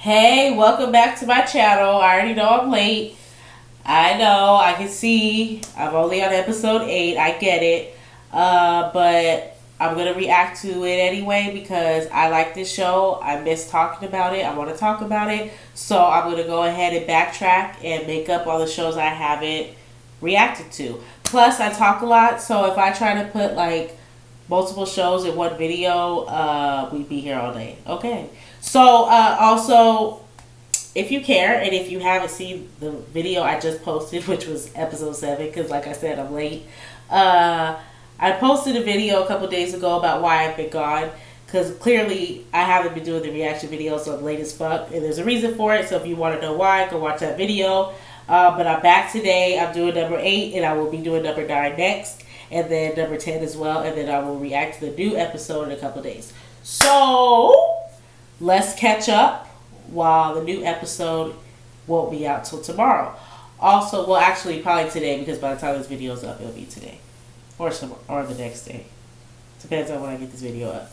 Hey, welcome back to my channel. I already know I'm late. I know, I can see. I'm only on episode 8. I get it. But I'm going to react to it anyway because I like this show. I miss talking about it. I want to talk about it. So I'm going to go ahead and backtrack and make up all the shows I haven't reacted to. Plus, I talk a lot. So if I try to put like multiple shows in one video, we'd be here all day. Okay. So, also, if you care, and if you haven't seen the video I just posted, which was episode 7, because like I said, I'm late. I posted a video a couple days ago about why I've been gone, because clearly I haven't been doing the reaction videos, so I'm late as fuck, and there's a reason for it, so if you want to know why, go watch that video. But I'm back today. I'm doing number 8, and I will be doing number 9 next, and then number 10 as well, and then I will react to the new episode in a couple days. So let's catch up while the new episode won't be out till tomorrow. Also, well, actually, probably today, because by the time this video is up, it'll be today. Or the next day. Depends on when I get this video up.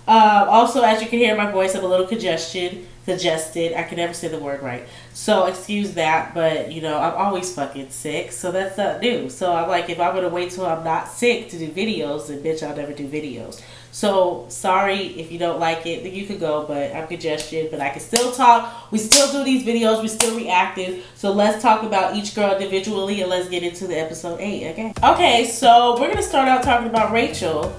Also, as you can hear my voice, I'm a little congested. I can never say the word right. So, excuse that, but, you know, I'm always fucking sick, so that's not new. So, I'm like, if I'm going to wait till I'm not sick to do videos, then bitch, I'll never do videos. So, sorry if you don't like it, then you can go, but I'm congested, but I can still talk. We still do these videos. We still reactive. So, let's talk about each girl individually, and let's get into the episode 8, okay? Okay, so we're going to start out talking about Rachel.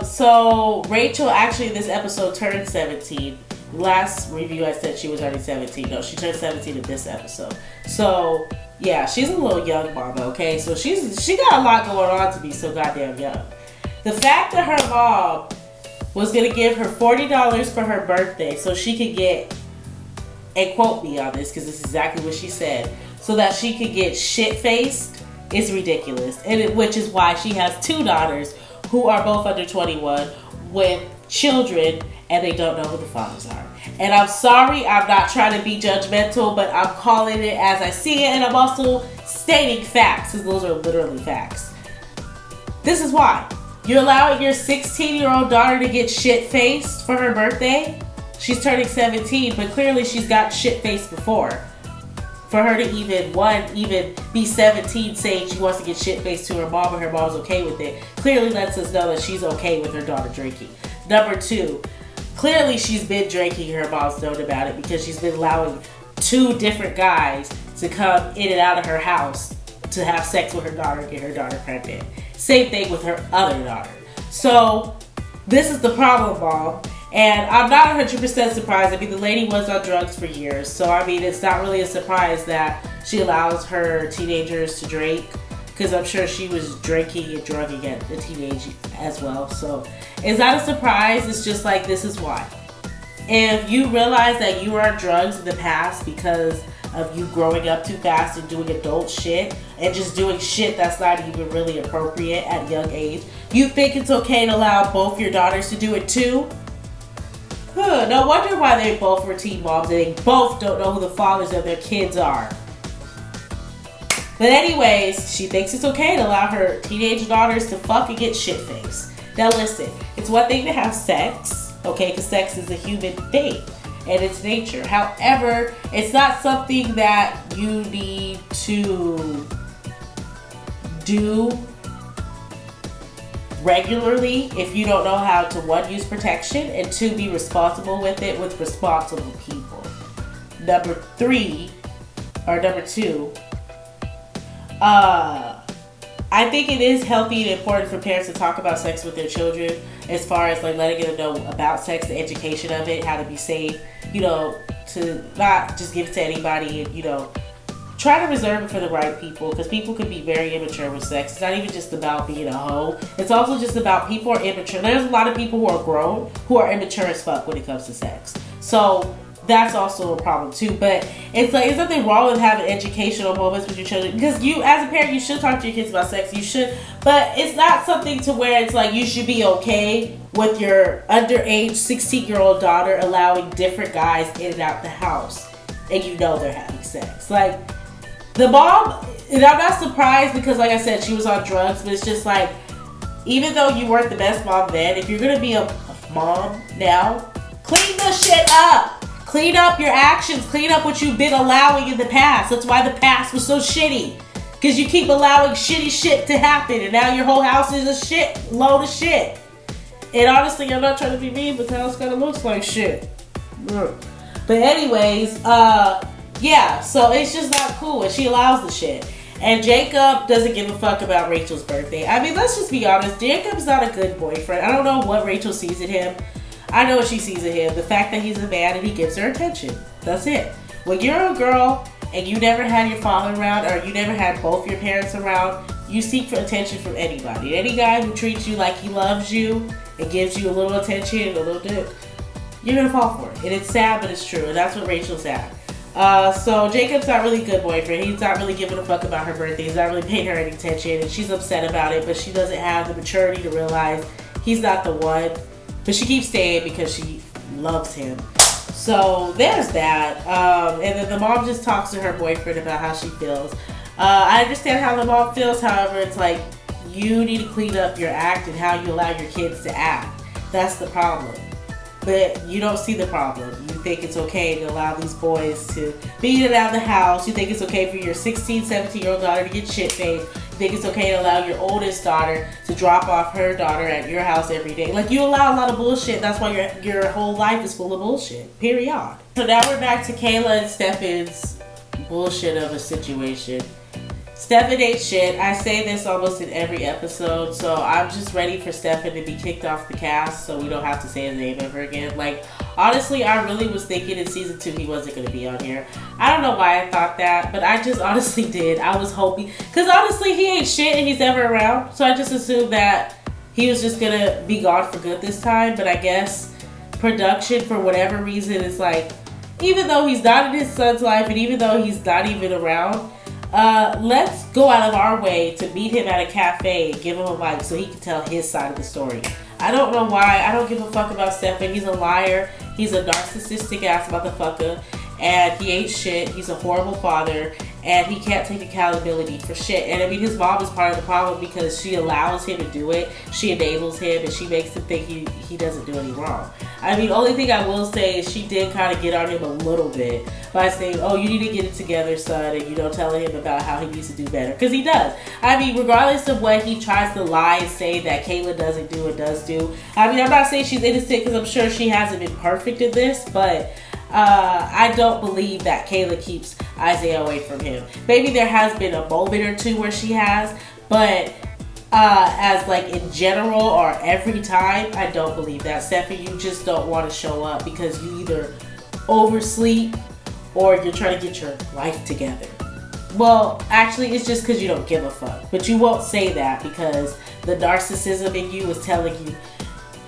So, Rachel actually in this episode turned 17. Last review I said she was already 17. No, she turned 17 in this episode. So, yeah, she's a little young mama, okay? So, she got a lot going on to be so goddamn young. The fact that her mom was going to give her $40 for her birthday so she could get, and quote me on this because this is exactly what she said, so that she could get shit-faced is ridiculous. Which is why she has 2 daughters who are both under 21 with children and they don't know who the fathers are. And I'm sorry, I'm not trying to be judgmental, but I'm calling it as I see it, and I'm also stating facts because those are literally facts. This is why. You're allowing your 16-year-old daughter to get shit-faced for her birthday? She's turning 17, but clearly she's got shit-faced before. For her to even be 17 saying she wants to get shit-faced to her mom and her mom's okay with it, clearly lets us know that she's okay with her daughter drinking. Number 2, clearly she's been drinking, her mom's known about it because she's been allowing 2 different guys to come in and out of her house to have sex with her daughter and get her daughter pregnant. Same thing with her other daughter. So, this is the problem, Mom. And I'm not 100% surprised. I mean, the lady was on drugs for years. So, I mean, it's not really a surprise that she allows her teenagers to drink. Because I'm sure she was drinking and drugging at the teenage as well. So, it's not a surprise. It's just like, this is why. If you realize that you were on drugs in the past because of you growing up too fast and doing adult shit and just doing shit that's not even really appropriate at a young age, you think it's okay to allow both your daughters to do it too? No wonder why they both were teen moms and they both don't know who the fathers of their kids are. But anyways, she thinks it's okay to allow her teenage daughters to fuck and get shit-faced. Now listen, it's one thing to have sex, okay, because sex is a human thing and it's nature. However, it's not something that you need to do regularly if you don't know how to, 1, use protection, and 2, be responsible with it with responsible people. Number 2, I think it is healthy and important for parents to talk about sex with their children, as far as like letting them know about sex, the education of it, how to be safe, you know, to not just give it to anybody, and, you know, try to reserve it for the right people, because people can be very immature with sex. It's not even just about being a hoe. It's also just about people are immature. There's a lot of people who are grown who are immature as fuck when it comes to sex. So that's also a problem too. But it's like, there's nothing wrong with having educational moments with your children, because you, as a parent, you should talk to your kids about sex. You should, but it's not something to where it's like you should be okay with your underage 16-year-old daughter allowing different guys in and out the house, and you know they're having sex. Like, the mom, and I'm not surprised because, like I said, she was on drugs, but it's just like, even though you weren't the best mom then, if you're gonna be a mom now, clean the shit up. Clean up your actions. Clean up what you've been allowing in the past. That's why the past was so shitty. Because you keep allowing shitty shit to happen. And now your whole house is a shit load of shit. And honestly, I'm not trying to be mean, but the house kind of looks like shit. But anyways, yeah. So it's just not cool. And she allows the shit. And Jacob doesn't give a fuck about Rachel's birthday. I mean, let's just be honest. Jacob's not a good boyfriend. I don't know what Rachel sees in him. I know what she sees in him. The fact that he's a man and he gives her attention. That's it. When you're a girl and you never had your father around, or you never had both your parents around, you seek for attention from anybody. Any guy who treats you like he loves you and gives you a little attention and a little dick, you're gonna fall for it. And it's sad, but it's true. And that's what Rachel's at. So Jacob's not really a good boyfriend. He's not really giving a fuck about her birthday. He's not really paying her any attention, and she's upset about it, but she doesn't have the maturity to realize he's not the one. But she keeps staying because she loves him. So there's that. And then the mom just talks to her boyfriend about how she feels. I understand how the mom feels. However, it's like, you need to clean up your act and how you allow your kids to act. That's the problem. But you don't see the problem. You think it's okay to allow these boys to beat around the house. You think it's okay for your 16, 17-year-old daughter to get shit-faced. You think it's okay to allow your oldest daughter to drop off her daughter at your house every day. Like, you allow a lot of bullshit. That's why your whole life is full of bullshit. Period. So now we're back to Kayla and Stefan's bullshit of a situation. Stefan ain't shit. I say this almost in every episode, so I'm just ready for Stefan to be kicked off the cast so we don't have to say his name ever again. Like, honestly, I really was thinking in season 2 he wasn't going to be on here. I don't know why I thought that, but I just honestly did. I was hoping, because honestly, he ain't shit and he's never around, so I just assumed that he was just going to be gone for good this time. But I guess production, for whatever reason, is like, even though he's not in his son's life and even though he's not even around, let's go out of our way to meet him at a cafe and give him a mic so he can tell his side of the story. I don't know why. I don't give a fuck about Stefan. He's a liar. He's a narcissistic ass motherfucker. And he ain't shit. He's a horrible father. And he can't take accountability for shit. And I mean, his mom is part of the problem because she allows him to do it. She enables him and she makes him think he doesn't do any wrong. I mean, only thing I will say is she did kind of get on him a little bit by saying, oh, you need to get it together, son, and, you know, telling him about how he needs to do better. Because he does. I mean, regardless of what he tries to lie and say that Kayla doesn't do or does do. I mean, I'm not saying she's innocent because I'm sure she hasn't been perfect in this, but I don't believe that Kayla keeps Isaiah away from him. Maybe there has been a moment or two where she has, but as like in general or every time, I don't believe that. Stefan, you just don't want to show up because you either oversleep or you're trying to get your life together. Well, actually, it's just because you don't give a fuck. But you won't say that because the narcissism in you is telling you,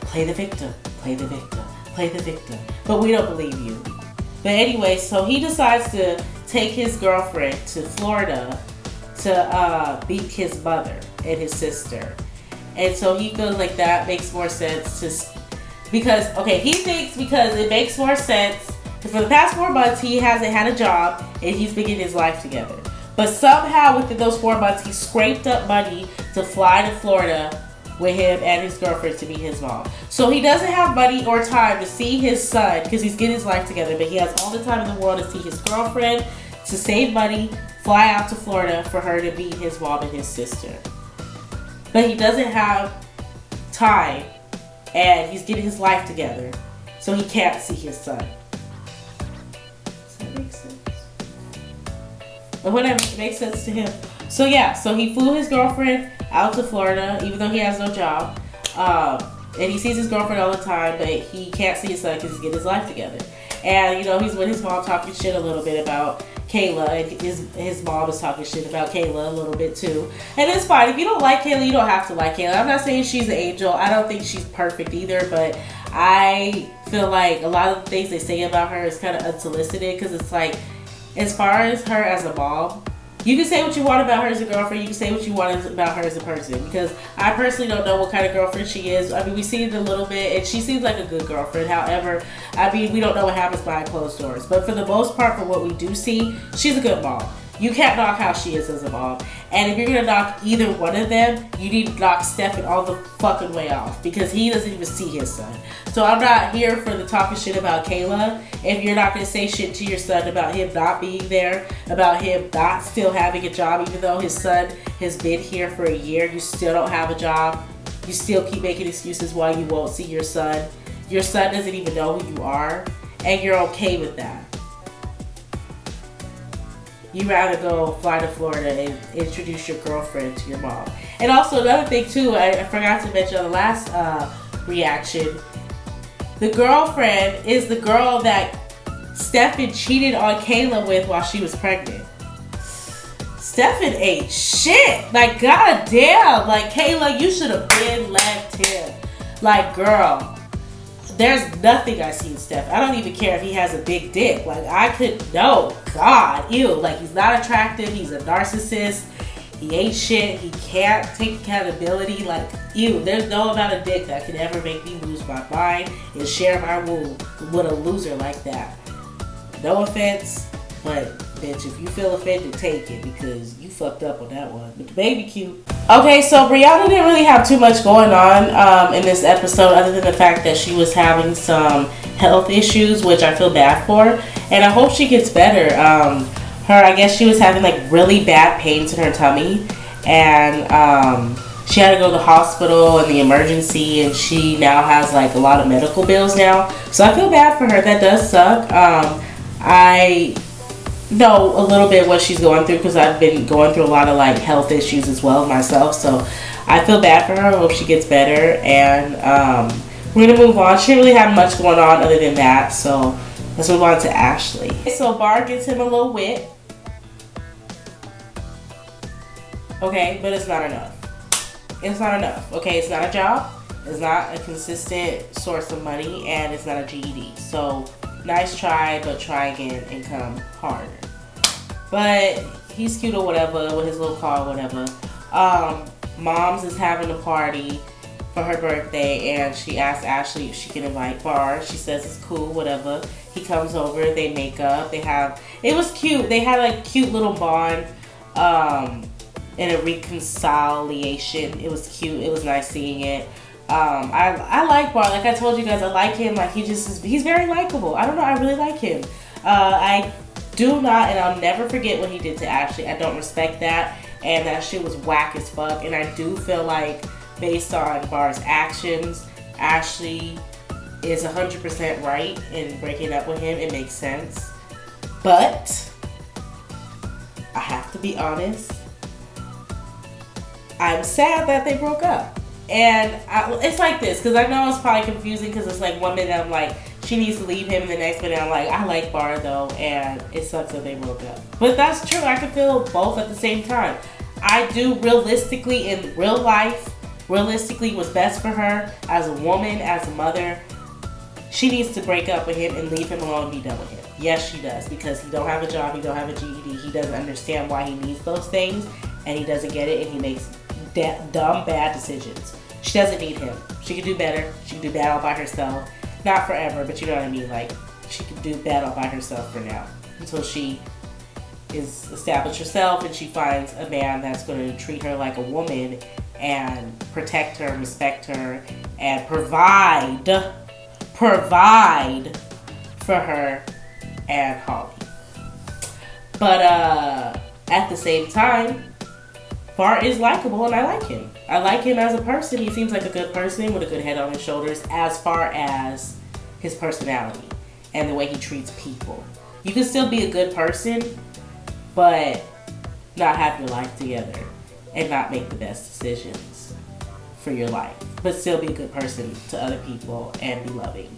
play the victim, play the victim, play the victim. But we don't believe you. But anyway, so he decides to take his girlfriend to Florida to beat his mother and his sister. And so he feels like that makes more sense because he thinks because it makes more sense. For the past 4 months, he hasn't had a job and he's been getting his life together. But somehow within those 4 months, he scraped up money to fly to Florida with him and his girlfriend to meet his mom. So he doesn't have money or time to see his son because he's getting his life together, but he has all the time in the world to see his girlfriend, to save money, fly out to Florida for her to meet his mom and his sister. But he doesn't have time and he's getting his life together, so he can't see his son. Does that make sense? But whatever, it makes sense to him. So yeah, so he flew his girlfriend out to Florida, even though he has no job. And he sees his girlfriend all the time, but he can't see his son because he's getting his life together. And, you know, he's with his mom talking shit a little bit about Kayla, and his mom is talking shit about Kayla a little bit too. And it's fine. If you don't like Kayla, you don't have to like Kayla. I'm not saying she's an angel. I don't think she's perfect either, but I feel like a lot of the things they say about her is kind of unsolicited because it's like, as far as her as a mom, you can say what you want about her as a girlfriend. You can say what you want about her as a person. Because I personally don't know what kind of girlfriend she is. I mean, we see it a little bit, and she seems like a good girlfriend. However, I mean, we don't know what happens behind closed doors. But for the most part, for what we do see, she's a good mom. You can't knock how she is as a mom. And if you're gonna knock either one of them, you need to knock Stefan all the fucking way off, because he doesn't even see his son. So I'm not here for the talking shit about Kayla. If you're not gonna say shit to your son about him not being there, about him not still having a job, even though his son has been here for a year, you still don't have a job. You still keep making excuses why you won't see your son. Your son doesn't even know who you are, and you're okay with that. You'd rather go fly to Florida and introduce your girlfriend to your mom. And also another thing too, I forgot to mention on the last reaction, the girlfriend is the girl that Stefan cheated on Kayla with while she was pregnant. Stefan ain't shit. Like, goddamn. Like, Kayla, you should have been left him. Like, girl, there's nothing I see in Stefan. I don't even care if he has a big dick. Like, I could, no. God, ew. Like, he's not attractive. He's a narcissist. He ain't shit. He can't take accountability. Like, ew. There's no amount of dick that could ever make me lose my mind and share my womb with a loser like that. No offense, but bitch, if you feel offended, take it, because you fucked up on that one. But the baby cute. Okay, so Brianna didn't really have too much going on in this episode, other than the fact that she was having some health issues, which I feel bad for, and I hope she gets better. I guess she was having like really bad pains in her tummy, and she had to go to the hospital in the emergency, and she now has like a lot of medical bills now. So I feel bad for her. That does suck. I know a little bit what she's going through, because I've been going through a lot of like health issues as well myself. So I feel bad for her. I hope she gets better. And we're gonna move on. She didn't really have much going on other than that. So let's move on to Ashley. So Bar gives him a little wit. Okay, but it's not enough. It's not enough. Okay, it's not a job. It's not a consistent source of money, and it's not a GED. So nice try, but try again and come harder. But he's cute or whatever with his little car or whatever. Mom's is having a party for her birthday, and she asked Ashley if she can invite Bar. She says it's cool, whatever. He comes over, they make up, it was cute. They had like cute little bond and a reconciliation. It was cute. It was nice seeing it. I like Bar. Like I told you guys, I like him. Like he's very likable. I don't know. I really like him. I do not, and I'll never forget what he did to Ashley. I don't respect that, and that shit was whack as fuck. And I do feel like, based on Bar's actions, Ashley is 100% right in breaking up with him. It makes sense, but I have to be honest. I'm sad that they broke up. And it's like this, because I know it's probably confusing, because it's like one minute I'm like, she needs to leave him, and the next minute I'm like, I like Bar though, and it sucks that they broke up. But that's true. I can feel both at the same time. I do realistically, in real life, realistically what's best for her as a woman, as a mother. She needs to break up with him and leave him alone and be done with him. Yes, she does, because he don't have a job, he don't have a GED, he doesn't understand why he needs those things, and he doesn't get it, and he makes dumb, bad decisions. She doesn't need him. She can do better. She can do bad all by herself. Not forever, but you know what I mean. Like, she can do bad all by herself for now, until she is established herself and she finds a man that's going to treat her like a woman and protect her, respect her, and provide for her and Holly. But at the same time, Bart is likable, and I like him. I like him as a person. He seems like a good person with a good head on his shoulders as far as his personality and the way he treats people. You can still be a good person, but not have your life together and not make the best decisions for your life, but still be a good person to other people and be loving.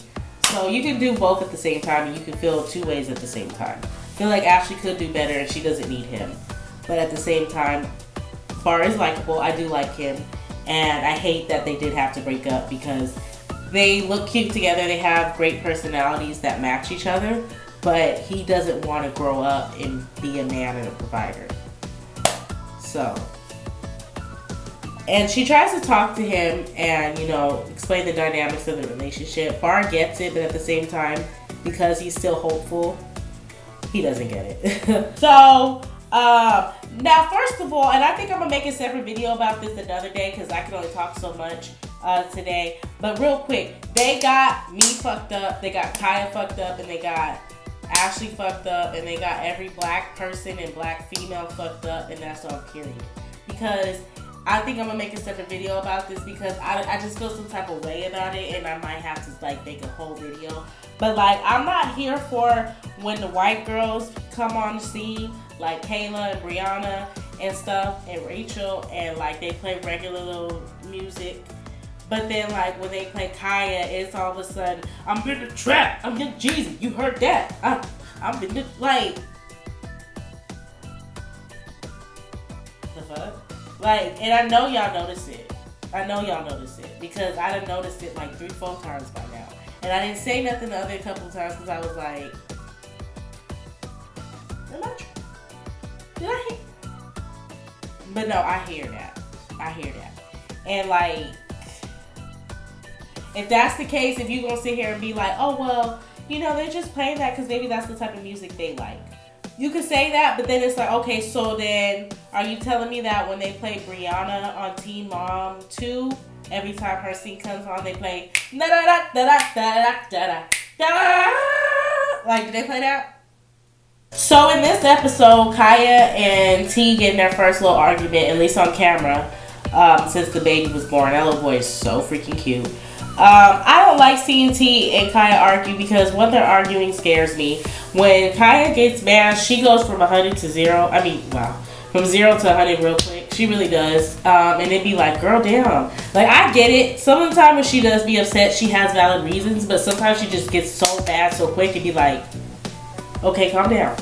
So you can do both at the same time, and you can feel two ways at the same time. I feel like Ashley could do better, and she doesn't need him. But at the same time, Bar is likable. I do like him, and I hate that they did have to break up, because they look cute together. They have great personalities that match each other, but he doesn't want to grow up and be a man and a provider. So, and she tries to talk to him and, you know, explain the dynamics of the relationship. Bar gets it, but at the same time, because he's still hopeful, he doesn't get it. So Now, first of all, and I think I'm gonna make a separate video about this another day because I can only talk so much today. But real quick, they got me fucked up, they got Kaya fucked up, and they got Ashley fucked up, and they got every black person and black female fucked up, and that's all period. Because I think I'm gonna make a separate video about this because I just feel some type of way about it, and I might have to like make a whole video. But like, I'm not here for when the white girls come on the scene, like Kayla and Brianna and stuff, and Rachel, and like they play regular little music. But then like when they play Kaya, it's all of a sudden, I'm in the trap, I'm in Jeezy, you heard that? I'm in the, like, the fuck? Like, and I know y'all notice it. I know y'all notice it because I done noticed it like 3-4 times by now. And I didn't say nothing the other couple of times because I was like, am I did I hear? But no, I hear that. I hear that. And like, if that's the case, if you're going to sit here and be like, oh, well, you know, they're just playing that because maybe that's the type of music they like. You could say that, but then it's like, okay, so then are you telling me that when they play Brianna on Teen Mom 2, every time her scene comes on, they play da da da da da da da da? Like, did they play that? So in this episode, Kaya and T get in their first little argument, at least on camera, since the baby was born. That little boy is so freaking cute. I don't like seeing T and Kaya argue because when they're arguing scares me. When Kaya gets mad, she goes from 100 to 0. I mean, wow. From 0 to 100 real quick. She really does. And it'd be like, girl, damn. Like, I get it. Some of the time when she does be upset, she has valid reasons. But sometimes she just gets so bad so quick and be like, okay, calm down.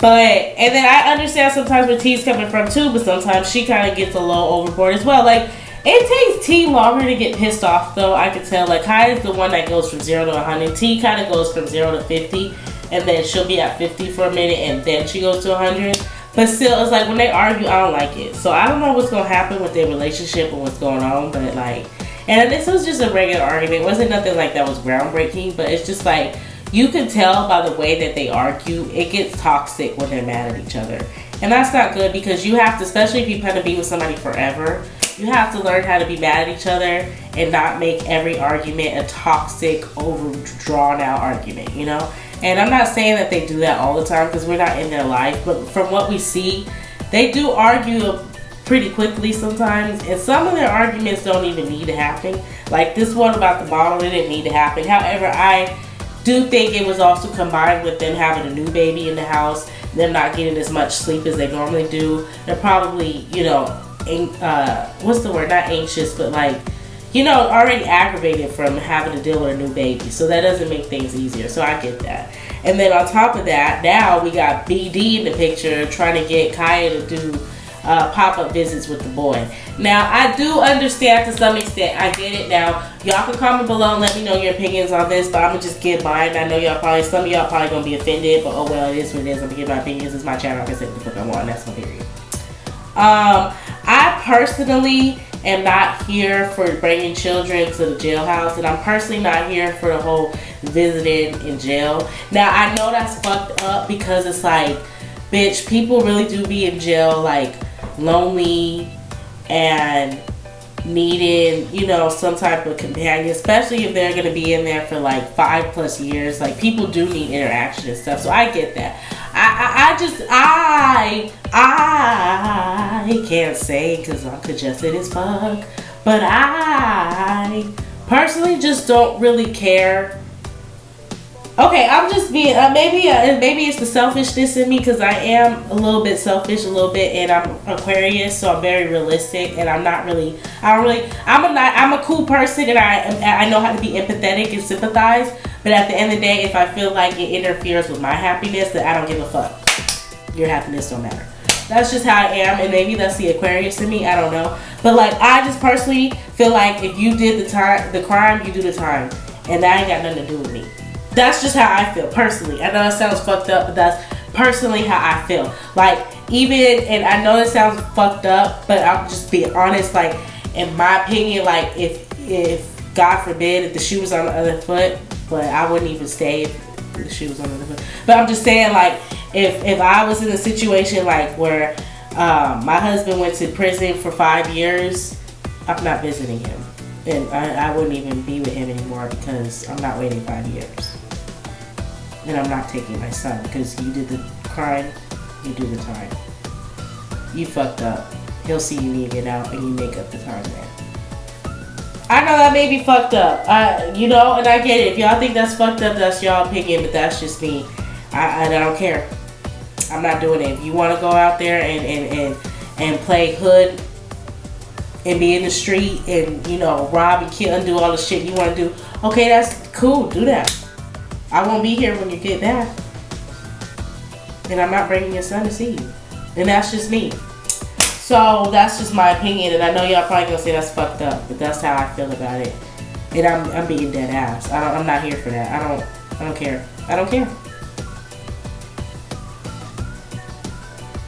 But, and then I understand sometimes where T's coming from too, but sometimes she kind of gets a little overboard as well. Like, it takes T longer to get pissed off though, I can tell. Like, Kaya's the one that goes from 0 to 100. T kind of goes from 0 to 50, and then she'll be at 50 for a minute, and then she goes to 100. But still, it's like when they argue, I don't like it. So I don't know what's going to happen with their relationship and what's going on, but like, and this was just a regular argument. It wasn't nothing like that was groundbreaking, but it's just like, you can tell by the way that they argue, it gets toxic when they're mad at each other. And that's not good because you have to, especially if you plan to be with somebody forever, you have to learn how to be mad at each other and not make every argument a toxic, overdrawn out argument, you know? And I'm not saying that they do that all the time because we're not in their life, but from what we see, they do argue pretty quickly sometimes, and some of their arguments don't even need to happen. Like this one about the bottle, it didn't need to happen. However, I do think it was also combined with them having a new baby in the house, them not getting as much sleep as they normally do. They're probably, you know, what's the word? Not anxious, but like, you know, already aggravated from having to deal with a new baby. So that doesn't make things easier. So I get that. And then on top of that, now we got BD in the picture trying to get Kaya to do pop-up visits with the boy. Now, I do understand to some extent. I get it now. Y'all can comment below and let me know your opinions on this, but I'm going to just give mine. I know y'all probably, some of y'all probably going to be offended, but oh well, it is what it is. I'm going to give my opinions. It's my channel. I can say what the fuck I want. That's my period. I personally am not here for bringing children to the jailhouse, and I'm personally not here for the whole visiting in jail. Now, I know that's fucked up because it's like, bitch, people really do be in jail, like, lonely and needing, you know, some type of companion, especially if they're going to be in there for like 5+ years. Like, people do need interaction and stuff, so I get that. I can't say because I'm congested as fuck, but I personally just don't really care. Okay, I'm just being, maybe it's the selfishness in me because I am a little bit selfish, a little bit, and I'm Aquarius, so I'm very realistic, and I'm a cool person, and I know how to be empathetic and sympathize, but at the end of the day, if I feel like it interferes with my happiness, then I don't give a fuck. Your happiness don't matter. That's just how I am, and maybe that's the Aquarius in me, I don't know. But like, I just personally feel like if you did the crime, you do the time, and that ain't got nothing to do with me. That's just how I feel personally. I know that sounds fucked up, but that's personally how I feel. Like, even, and I know it sounds fucked up, but I'm just being honest. Like, in my opinion, like, if God forbid, if the shoe was on the other foot, but I wouldn't even stay she was on the. But I'm just saying, like, if I was in a situation like where my husband went to prison for 5 years, I'm not visiting him, and I wouldn't even be with him anymore because I'm not waiting 5 years, and I'm not taking my son because you did the crime, you do the time. You fucked up. He'll see you when you get out, and you make up the time, man. I know that may be fucked up, and I get it. If y'all think that's fucked up, that's y'all opinion, but that's just me. I don't care. I'm not doing it. If you want to go out there and play hood and be in the street and, rob and kill and do all the shit you want to do, okay, that's cool. Do that. I won't be here when you get back. And I'm not bringing your son to see you. And that's just me. So that's just my opinion, and I know y'all probably gonna say that's fucked up, but that's how I feel about it. And I'm being dead ass. I'm not here for that. I don't care. I don't care.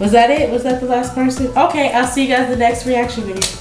Was that it? Was that the last person? Okay, I'll see you guys in the next reaction video.